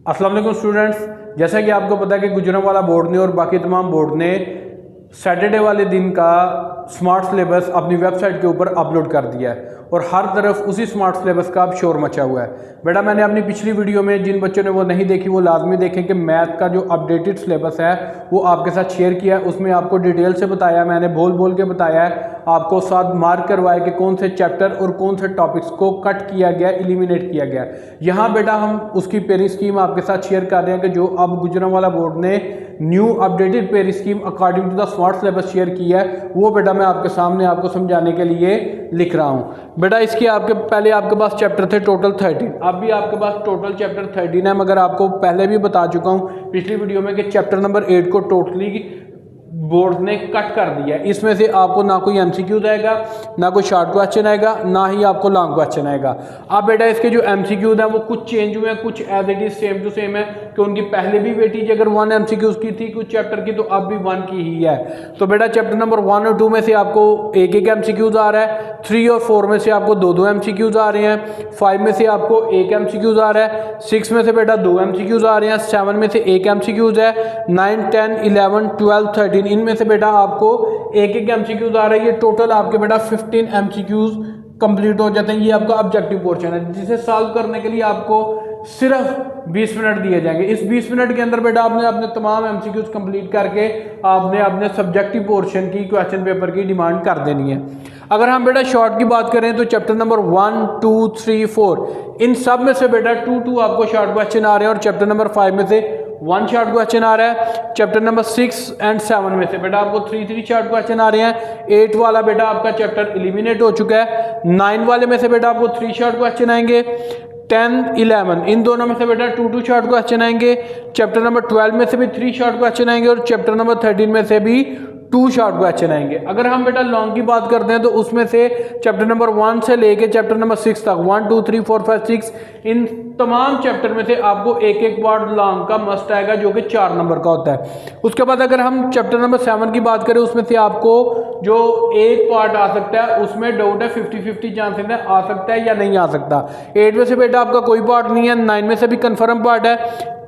अस्सलाम वालेकुम स्टूडेंट्स, जैसा कि आपको पता है कि गुजरांवाला बोर्ड ने और बाकी तमाम बोर्ड ने सैटरडे वाले दिन का स्मार्ट सिलेबस अपनी वेबसाइट के ऊपर अपलोड कर दिया है और हर तरफ उसी स्मार्ट सिलेबस का अब शोर मचा हुआ है। बेटा मैंने अपनी पिछली वीडियो में जिन बच्चों ने वो नहीं देखी वो लाजमी देखें कि मैथ का जो अपडेटेड सिलेबस है वो आपके साथ शेयर किया है। उसमें आपको डिटेल से बताया, मैंने बोल बोल के बताया है, आपको साथ मार्क करवाया कि कौन से चैप्टर और कौन से टॉपिक्स को कट किया गया, एलिमिनेट किया गया। यहाँ बेटा हम उसकी पेरी स्कीम आपके साथ शेयर कर रहे हैं कि जो अब गुजरांवाला बोर्ड ने new updated pairing scheme according to the smart syllabus share किया है, वो बेटा मैं आपके सामने आपको समझाने के लिए लिख रहा हूँ। बेटा इसके आपके पहले आपके पास चैप्टर थे टोटल 13, अब भी आपके पास टोटल चैप्टर 13 है, मगर आपको पहले भी बता चुका हूँ पिछली वीडियो में कि चैप्टर नंबर 8 को टोटली बोर्ड ने कट कर दिया है। इसमें से आपको ना कोई एमसीक्यूज आएगा, ना कोई शॉर्ट क्वेश्चन आएगा, ना ही आपको लॉन्ग क्वेश्चन आएगा। अब बेटा इसके जो एमसीक्यूज हैं वो कुछ चेंज हुए हैं, कुछ as it is same to same है कि उनकी पहले भी वेटेज अगर 1 एमसीक्यूज की थी कुछ चैप्टर की, तो अब भी 1 की ही है। तो बेटा चैप्टर नंबर 1 और 2 में से आपको एक एक एमसीक्यूज आ रहा है, 3 और 4 में से आपको 2 एमसीक्यूज आ रहे हैं, 5 में से आपको 1 एमसीक्यूज आ रहा है, 6 में से बेटा 2 एमसीक्यूज आ रहे हैं, 7 में से 1 एमसीक्यूज है, 9, 10, 11, 12, 13 इनमें से बेटा आपको एक एक एमसीक्यूज आ रहा है। ये टोटल आपके बेटा 15 एमसीक्यूज कंप्लीट हो जाते हैं। ये आपका ऑब्जेक्टिव पोर्शन है जिसे सॉल्व करने के लिए आपको सिर्फ 20 मिनट दिए जाएंगे। इस 20 मिनट के अंदर बेटा आपने अपने तमाम एमसीक्यूज कंप्लीट करके आपने अपने सब्जेक्टिव पोर्शन की क्वेश्चन पेपर की डिमांड कर देनी है। अगर हम बेटा शॉर्ट की बात करें तो चैप्टर नंबर 1, 2, 3, 4 इन सब में से बेटा 2 आपको शॉर्ट क्वेश्चन आ रहे हैं और चैप्टर नंबर 5 में से 1 शॉर्ट क्वेश्चन आ रहा है। चैप्टर नंबर 6 एंड 7 में से बेटा आपको 3 शॉर्ट क्वेश्चन आ रहे हैं। 8 वाला बेटा आपका चैप्टर एलिमिनेट हो चुका है। 9 वाले में से बेटा आपको 3 शॉर्ट क्वेश्चन आएंगे। 10, 11 इन दोनों में से बेटा 2 शॉर्ट क्वेश्चन आएंगे। चैप्टर नंबर 12 में से भी 3 शॉर्ट क्वेश्चन आएंगे और चैप्टर नंबर 13 में से भी 2 शॉर्ट क्वेश्चन आएंगे। अगर हम बेटा लॉन्ग की बात करते हैं तो उसमें से चैप्टर नंबर 1 से लेके चैप्टर नंबर 6 तक 1, 2, 3, 4, 5, 6 इन तमाम चैप्टर में से आपको एक एक पार्ट लॉन्ग का मस्ट आएगा जो कि 4 नंबर का होता है। उसके बाद अगर हम चैप्टर नंबर 7 की बात करें उसमें से आपको जो एक पार्ट आ सकता है उसमें डाउट है, 50-50 चांसेस है आ सकता है या नहीं आ सकता। 8 में से बेटा आपका कोई पार्ट नहीं है, 9 में से भी कंफर्म पार्ट है,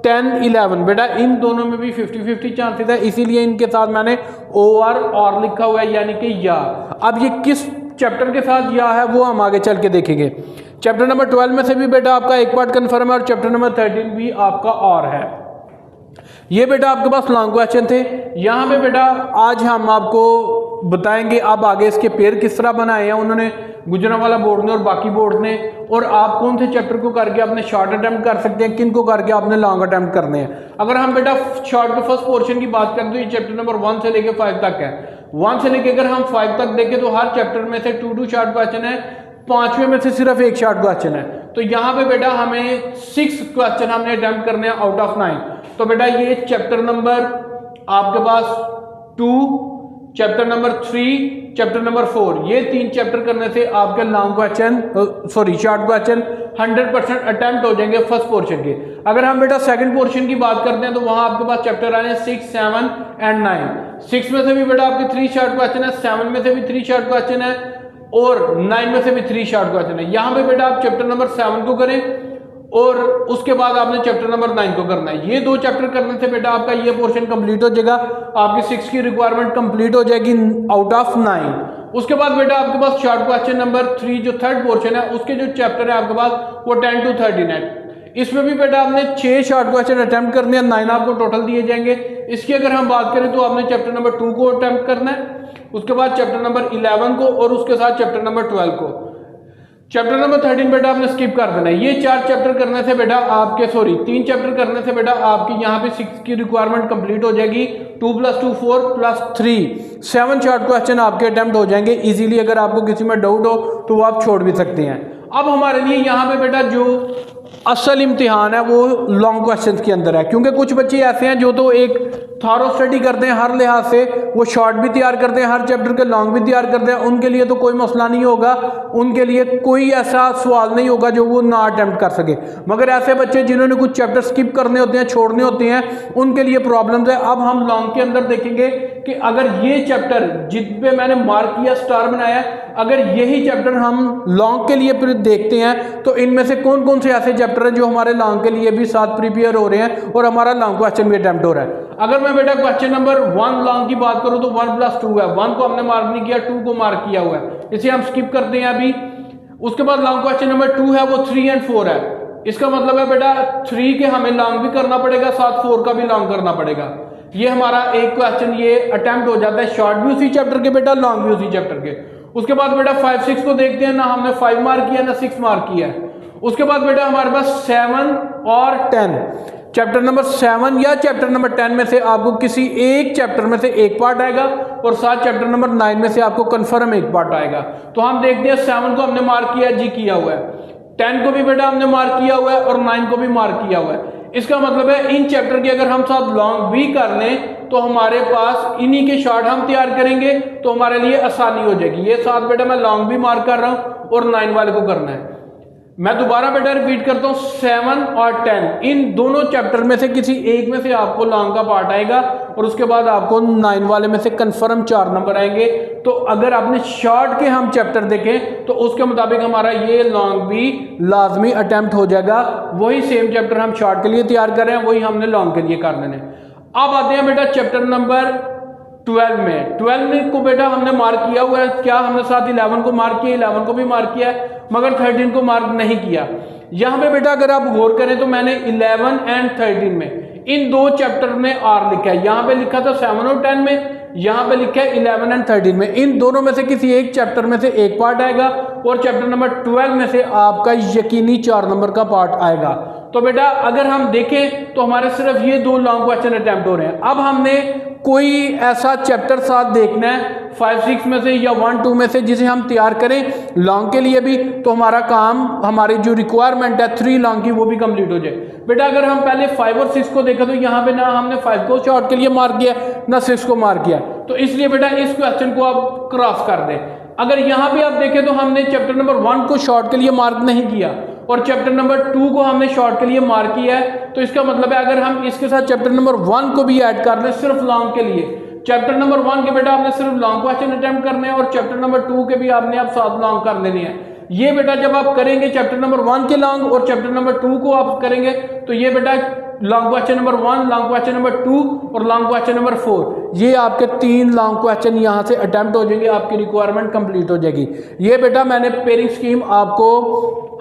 10, 11 बेटा इन दोनों में भी 50-50 चांसेस है, इसीलिए इनके साथ मैंने और लिखा हुआ है यानी कि या। अब ये किस चैप्टर के साथ या है वो हम आगे चल के देखेंगे। चैप्टर नंबर 12 में से भी बेटा आपका एक पार्ट कंफर्म है और चैप्टर नंबर 13 भी आपका और है। ये बेटा आपके पास लॉन्ग क्वेश्चन थे। यहाँ पे बेटा आज हम आपको बताएंगे अब आगे इसके पेयर किस तरह बनाए हैं उन्होंने गुजरांवाला बोर्ड ने और बाकी बोर्ड ने, और आप कौन से चैप्टर को करके अपने शॉर्ट अटेम्प्ट कर सकते हैं, किन को करके आपने लॉन्ग अटेम्प्ट करने हैं। अगर हम बेटा शॉर्ट के फर्स्ट पोर्शन की बात करें तो ये चैप्टर नंबर 1 से लेकर 5 तक है। 1 से लेकर अगर हम 5 तक देखें तो हर चैप्टर में से 2 शॉर्ट क्वेश्चन है, 5वें में से सिर्फ 1 शॉर्ट क्वेश्चन है। तो यहाँ पे बेटा हमें 6 क्वेश्चन हमने अटेम्प्ट करने हैं आउट ऑफ 9। तो बेटा ये चैप्टर नंबर आपके पास 2, चैप्टर नंबर 3, चैप्टर नंबर 4 ये 3 चैप्टर करने से आपके long question short question 100% attempt हो जाएंगे फर्स्ट पोर्शन के। अगर हम बेटा सेकंड पोर्शन की बात करते हैं तो वहां आपके पास चैप्टर आ रहे हैं 6, 7 एंड 9। 6 में से भी बेटा आपके 3 शॉर्ट क्वेश्चन है, 7 में से भी 3 शॉर्ट क्वेश्चन है और 9 में से भी 3 शॉर्ट क्वेश्चन है। यहाँ पे बेटा आप चैप्टर नंबर 7 को करें और उसके बाद आपने चैप्टर नंबर 9 को करना है। ये 2 चैप्टर करने से बेटा आपका ये पोर्शन कंप्लीट हो जाएगा, आपकी 6 की रिक्वायरमेंट कंप्लीट हो जाएगी आउट ऑफ 9। उसके बाद बेटा आपके पास शॉर्ट क्वेश्चन नंबर 3 जो थर्ड पोर्शन है उसके जो चैप्टर है आपके पास वो 10 to 13 है। इसमें भी बेटा आपने 6 शॉर्ट क्वेश्चन अटेम्प्ट करने हैं, 9 आपको टोटल दिए जाएंगे। इसकी अगर हम बात करें तो आपने चैप्टर नंबर 2 को अटेम्प्ट करना है, उसके बाद चैप्टर नंबर 11 को और उसके साथ चैप्टर नंबर 12 को। चैप्टर नंबर 13 बेटा आपने स्किप कर देना है। ये 4 चैप्टर करने से बेटा आपके 3 चैप्टर करने से बेटा आपकी यहाँ पे 6 की रिक्वायरमेंट कंप्लीट हो जाएगी। 2 + 2 4 + 3 7 शॉर्ट क्वेश्चन आपके अटेम्प्ट हो जाएंगे इजीली। अगर आपको किसी में डाउट हो तो वो आप छोड़ भी सकते हैं। अब हमारे लिए यहाँ पे बेटा जो असल इम्तिहान है वो लॉन्ग क्वेश्चंस के अंदर है, क्योंकि कुछ बच्चे ऐसे हैं जो तो एक थॉरो स्टडी करते हैं हर लिहाज से, वो शॉर्ट भी तैयार करते हैं, हर चैप्टर के लॉन्ग भी तैयार करते हैं। उनके लिए तो कोई मसला नहीं होगा, उनके लिए कोई ऐसा सवाल नहीं होगा जो वो ना अटेम्प्ट कर सके। मगर ऐसे बच्चे जिन्होंने कुछ चैप्टर स्किप करने होते हैं, छोड़ने होते हैं, उनके लिए प्रॉब्लम्स है। अब हम लॉन्ग के अंदर देखेंगे कि अगर ये चैप्टर जिस पे मैंने मार्क किया स्टार बनाया, अगर यही चैप्टर हम लॉन्ग के लिए फिर देखते हैं तो इनमें से कौन कौन से ऐसे चैप्टर हैं जो हमारे लॉन्ग के लिए भी साथ प्रिपेयर हो रहे हैं और हमारा लॉन्ग क्वेश्चन भी अटेम्प्ट हो रहा है। अगर मैं बेटा क्वेश्चन नंबर 1 लॉन्ग की बात करूं तो 1+2 है, 1 को हमने मार्क नहीं किया, 2 को मार्क किया हुआ है, इसे हम स्किप करते हैं अभी। उसके बाद लॉन्ग क्वेश्चन नंबर 2 है वो 3 और 4 है, इसका मतलब है बेटा 3 के हमें लॉन्ग भी करना पड़ेगा, साथ 4 का भी लॉन्ग करना पड़ेगा। ये हमारा एक क्वेश्चन ये अटेम्प्ट हो जाता है, शॉर्ट भी उसी चैप्टर के बेटा, लॉन्ग भी उसी चैप्टर के। उसके बाद बेटा 5, 6 को देखते हैं, ना हमने 5 मार्क किया ना 6 मार्क किया है। उसके बाद बेटा हमारे पास 7 और 10, चैप्टर नंबर 7 या चैप्टर नंबर 10 में से आपको किसी एक चैप्टर में से एक पार्ट आएगा और साथ चैप्टर नंबर 9 में से आपको कंफर्म एक पार्ट आएगा। तो हम देखते हैं 7 को हमने मार्क किया, जी किया हुआ है, 10 को भी बेटा हमने मार्क किया हुआ है और 9 को भी मार्क किया हुआ है। इसका मतलब है इन चैप्टर की अगर हम साथ लॉन्ग भी कर लें तो हमारे पास इन्हीं के शॉर्ट हम तैयार करेंगे तो हमारे लिए आसानी हो जाएगी। ये साथ बेटा मैं लॉन्ग भी मार्क कर रहा हूं और 9 वाले को करना है। मैं दोबारा बेटा रिपीट करता हूं, 7 और 10 इन दोनों चैप्टर में से किसी एक में से आपको लॉन्ग का पार्ट आएगा और उसके बाद आपको 9 वाले में से कंफर्म 4 नंबर आएंगे। तो अगर आपने शॉर्ट के हम चैप्टर देखें तो उसके मुताबिक हमारा ये लॉन्ग भी लाजमी अटेम्प्ट हो जाएगा। वही सेम चैप्टर हम शॉर्ट के लिए तैयार कर रहे हैं, वही हमने लॉन्ग के लिए कर लेने। अब आते हैं बेटा चैप्टर नंबर 12 में। 12 को बेटा हमने मार्क किया हुआ है, क्या हमने साथ 11 को मार्क किया, 11 को भी मार्क किया है, मगर 13 को मार्क नहीं किया। यहां पे बेटा अगर आप गौर करें तो मैंने 11 एंड 13 में इन दो चैप्टर में आर लिखा है, यहां पे लिखा था 7 और 10 में, यहां पे लिखा है 11 एंड 13 में। इन दोनों में से किसी एक चैप्टर में से एक पार्ट आएगा और चैप्टर नंबर 12 में से आपका यकीनी 4 नंबर का पार्ट आएगा। तो बेटा अगर हम देखें तो हमारे सिर्फ ये 2 लॉन्ग क्वेश्चन अटेम्प्ट हो रहे हैं। अब हमने कोई ऐसा चैप्टर साथ देखना है 5, 6 में से या 1, 2 में से जिसे हम तैयार करें लॉन्ग के लिए भी, तो हमारा काम, हमारी जो रिक्वायरमेंट है 3 लॉन्ग की वो भी कंप्लीट हो जाए। बेटा अगर हम पहले 5 और 6 को देखा तो यहाँ पे ना हमने 5 को शॉर्ट के लिए मार्क किया ना 6 को मार्क किया, तो इसलिए बेटा इस क्वेश्चन को आप क्रॉस कर दें। अगर यहाँ पे आप देखें तो हमने चैप्टर नंबर 1 को शॉर्ट के लिए मार्क नहीं किया और चैप्टर नंबर 2 को हमने शॉर्ट के लिए मार्क किया है, तो इसका मतलब है अगर हम इसके साथ चैप्टर नंबर 1 को भी ऐड कर लें सिर्फ लॉन्ग के लिए, चैप्टर नंबर 1 के बेटा आपने सिर्फ लॉन्ग क्वेश्चन अटेम्प्ट करने हैं और चैप्टर नंबर 2 के भी आपने आप साथ लॉन्ग कर लेने हैं। ये बेटा जब आप करेंगे चैप्टर नंबर 1 के लॉन्ग और चैप्टर नंबर 2 को आप करेंगे तो ये बेटा long question number 1, long question number 2 और लॉन्ग क्वेश्चन नंबर 4, ये आपके 3 लॉन्ग क्वेश्चन यहाँ से अटेम्प्ट हो जाएंगे, आपकी रिक्वायरमेंट कंप्लीट हो जाएगी। ये बेटा मैंने पेयरिंग स्कीम आपको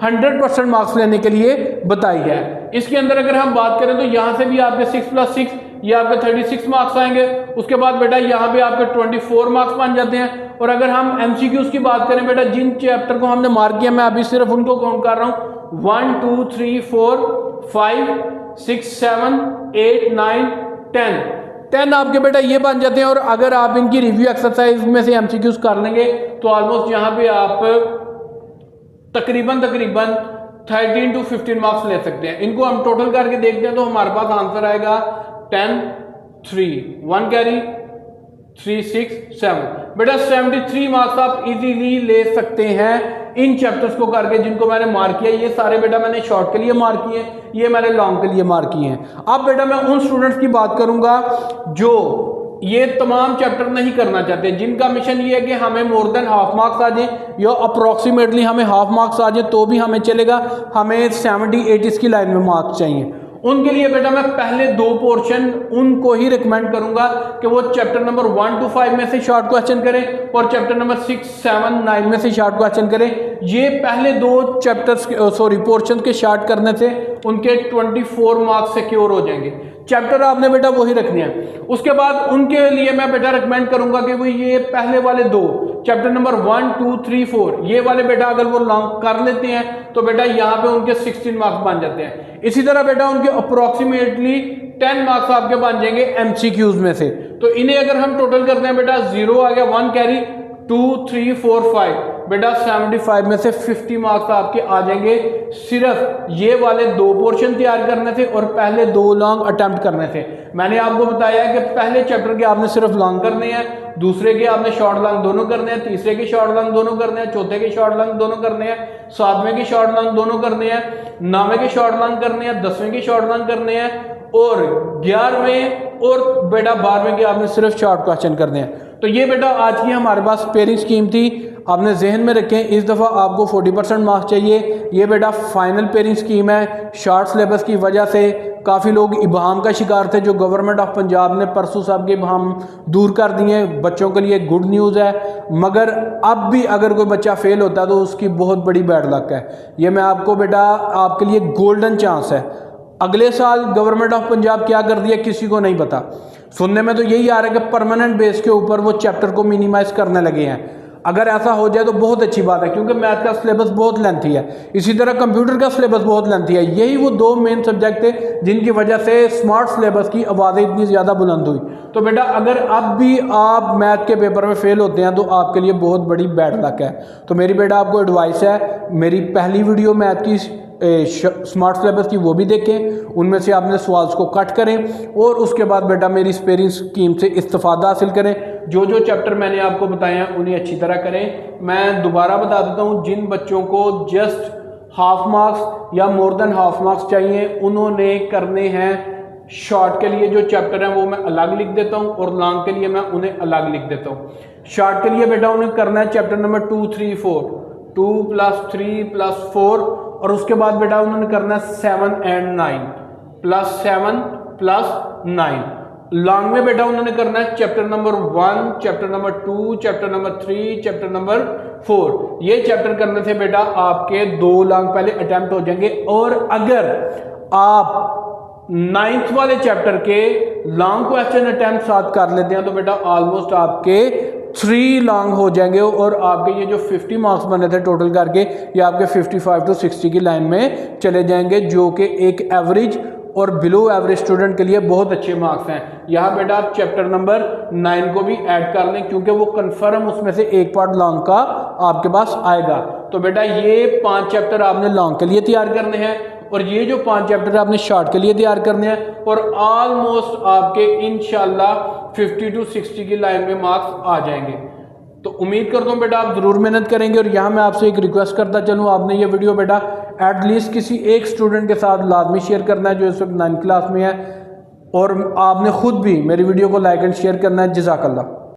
100% मार्क्स लेने के लिए बताई है। इसके अंदर अगर हम बात करें तो यहाँ से भी आपके 6+6 ये आपके 36 मार्क्स आएंगे। उसके बाद बेटा यहाँ पे आपके 24 मार्क्स बन जाते हैं। और अगर हम MCQs की बात करें बेटा, जिन चैप्टर को हमने मार्क किया मैं अभी सिर्फ उनको काउंट कर रहा हूँ, 1, 2, 3, 4, 5, 6, 7, 8, 9, 10 आपके बेटा ये बन जाते हैं। और अगर आप इनकी रिव्यू एक्सरसाइज में से MCQs कर लेंगे तो ऑलमोस्ट यहाँ पे आप तकरीबन 13 to 15 मार्क्स ले सकते हैं। इनको हम टोटल करके देखते हैं तो हमारे पास आंसर आएगा 10, 3, 1 कैरी, 3, 6, 7, बेटा 73 मार्क्स आप इजीली ले सकते हैं इन चैप्टर्स को करके जिनको मैंने मार्क किया। ये सारे बेटा मैंने शॉर्ट के लिए मार्क किए, ये मैंने लॉन्ग के लिए मार्क किए हैं। अब बेटा मैं उन स्टूडेंट्स की बात करूंगा जो ये तमाम चैप्टर नहीं करना चाहते, जिनका मिशन ये है कि हमें मोर देन हाफ मार्क्स आ जाए या अप्रोक्सीमेटली हमें हाफ मार्क्स आ जाए तो भी हमें चलेगा, हमें 70-80 की लाइन में मार्क्स चाहिए। उनके लिए बेटा मैं पहले 2 पोर्शन उनको ही रिकमेंड करूंगा कि वो चैप्टर नंबर 1 to 5 में से शॉर्ट क्वेश्चन करें और चैप्टर नंबर 6, 7, 9 में से शॉर्ट क्वेश्चन करें। ये पहले 2 चैप्टर्स पोर्शन के शॉर्ट करने से उनके 24 मार्क्स सिक्योर हो जाएंगे। चैप्टर आपने बेटा वही रखने हैं। उसके बाद उनके लिए मैं बेटा रिकमेंड करूंगा कि वो ये पहले वाले 2 चैप्टर नंबर 1, 2, 3, 4 ये वाले बेटा अगर वो लॉन्ग कर लेते हैं तो बेटा यहाँ पे उनके 16 मार्क्स बन जाते हैं। इसी तरह बेटा उनके अप्रोक्सीमेटली 10 मार्क्स आपके बन जाएंगे MCQs में से। तो इन्हें अगर हम टोटल करते हैं बेटा 0 आ गया, 1 कैरी, 2, 3, 4, 5, बेटा 75 में से 50 मार्क्स आपके आ जाएंगे सिर्फ ये वाले 2 पोर्शन तैयार करने थे और पहले 2 लॉन्ग अटेम्प्ट करने थे। मैंने आपको बताया कि पहले चैप्टर के आपने सिर्फ लॉन्ग करने हैं, दूसरे के आपने शॉर्ट लॉन्ग दोनों करने हैं, तीसरे के शॉर्ट लॉन्ग दोनों करने हैं, चौथे के शॉर्ट लॉन्ग दोनों करने हैं, 7वें के शॉर्ट लॉन्ग दोनों करने हैं, 9वें के शॉर्ट लॉन्ग करने हैं, 10वें के शॉर्ट लॉन्ग करने हैं और 11वें और बेटा 12वें के आपने सिर्फ शॉर्ट क्वेश्चन करने हैं। तो ये बेटा आज की हमारे पास पेयरिंग स्कीम थी, आपने जहन में रखें। इस दफ़ा आपको 40% मार्क्स चाहिए। ये बेटा फाइनल पेयरिंग स्कीम है। शॉर्ट सिलेबस की वजह से काफ़ी लोग इबाम का शिकार थे, जो गवर्नमेंट ऑफ पंजाब ने परसों साहब के इबाम दूर कर दिए। बच्चों के लिए गुड न्यूज़ है, मगर अब भी अगर कोई बच्चा फेल होता है तो उसकी बहुत बड़ी बैड लक है। ये मैं आपको बेटा आपके लिए गोल्डन चांस है। अगले साल गवर्नमेंट ऑफ पंजाब क्या कर दिया किसी को नहीं पता। सुनने में तो यही आ रहा है कि परमानेंट बेस के ऊपर वो चैप्टर को मिनिमाइज करने लगे हैं। अगर ऐसा हो जाए तो बहुत अच्छी बात है, क्योंकि मैथ का सिलेबस बहुत लेंथी है, इसी तरह कंप्यूटर का सिलेबस बहुत लेंथी है। यही वो 2 मेन सब्जेक्ट थे जिनकी वजह से स्मार्ट सिलेबस की आवाज़ें इतनी ज़्यादा बुलंद हुई। तो बेटा अगर अब भी आप मैथ के पेपर में फेल होते हैं तो आपके लिए बहुत बड़ी बैड लक है। तो मेरी बेटा आपको एडवाइस है, मेरी पहली वीडियो मैथ की स्मार्ट सिलेबस की वो भी देखें, उनमें से आपने सवाल्स को कट करें और उसके बाद बेटा मेरी पेयरिंग स्कीम से इस्तेफादा हासिल करें। जो जो चैप्टर मैंने आपको बताए हैं उन्हें अच्छी तरह करें। मैं दोबारा बता देता हूँ, जिन बच्चों को जस्ट हाफ मार्क्स या मोर देन हाफ मार्क्स चाहिए उन्होंने करने हैं शॉर्ट के लिए जो चैप्टर हैं वो मैं अलग लिख देता हूँ और लॉन्ग के लिए मैं उन्हें अलग लिख देता हूँ। शॉर्ट के लिए बेटा उन्हें करना है चैप्टर नंबर 2, 3, 4, 2 + 3 + 4 और उसके बाद बेटा उन्होंने करना है 7 और 9 +7 +9। लॉन्ग में बेटा उन्होंने करना है chapter number 1, chapter number 2, chapter number 3, chapter number 4। ये चैप्टर करने से बेटा आपके 2 लॉन्ग पहले अटेम्प्ट हो जाएंगे। और अगर आप 9th वाले चैप्टर के लॉन्ग क्वेश्चन अटेम्प्ट साथ कर लेते हैं तो बेटा ऑलमोस्ट आपके 3 लॉन्ग हो जाएंगे और आपके ये जो 50 मार्क्स बने थे टोटल करके ये आपके 55 to 60 की लाइन में चले जाएंगे, जो कि एक एवरेज और बिलो एवरेज स्टूडेंट के लिए बहुत अच्छे मार्क्स हैं। यहाँ बेटा आप चैप्टर नंबर 9 को भी ऐड कर लें, क्योंकि वो कन्फर्म उसमें से एक पार्ट लॉन्ग का आपके पास आएगा। तो बेटा ये 5 चैप्टर आपने लॉन्ग के लिए तैयार करने हैं और ये जो 5 चैप्टर आपने शॉर्ट के लिए तैयार करने हैं और ऑलमोस्ट आपके इंशाल्लाह 50 to 60 की लाइन में मार्क्स आ जाएंगे। तो उम्मीद करता हूँ बेटा आप ज़रूर मेहनत करेंगे। और यहाँ मैं आपसे एक रिक्वेस्ट करता चलूँ, आपने ये वीडियो बेटा एटलीस्ट किसी एक स्टूडेंट के साथ लाजमी शेयर करना है जो इस वक्त 9th क्लास में है, और आपने खुद भी मेरी वीडियो को लाइक एंड शेयर करना है। जज़ाकल्लाह।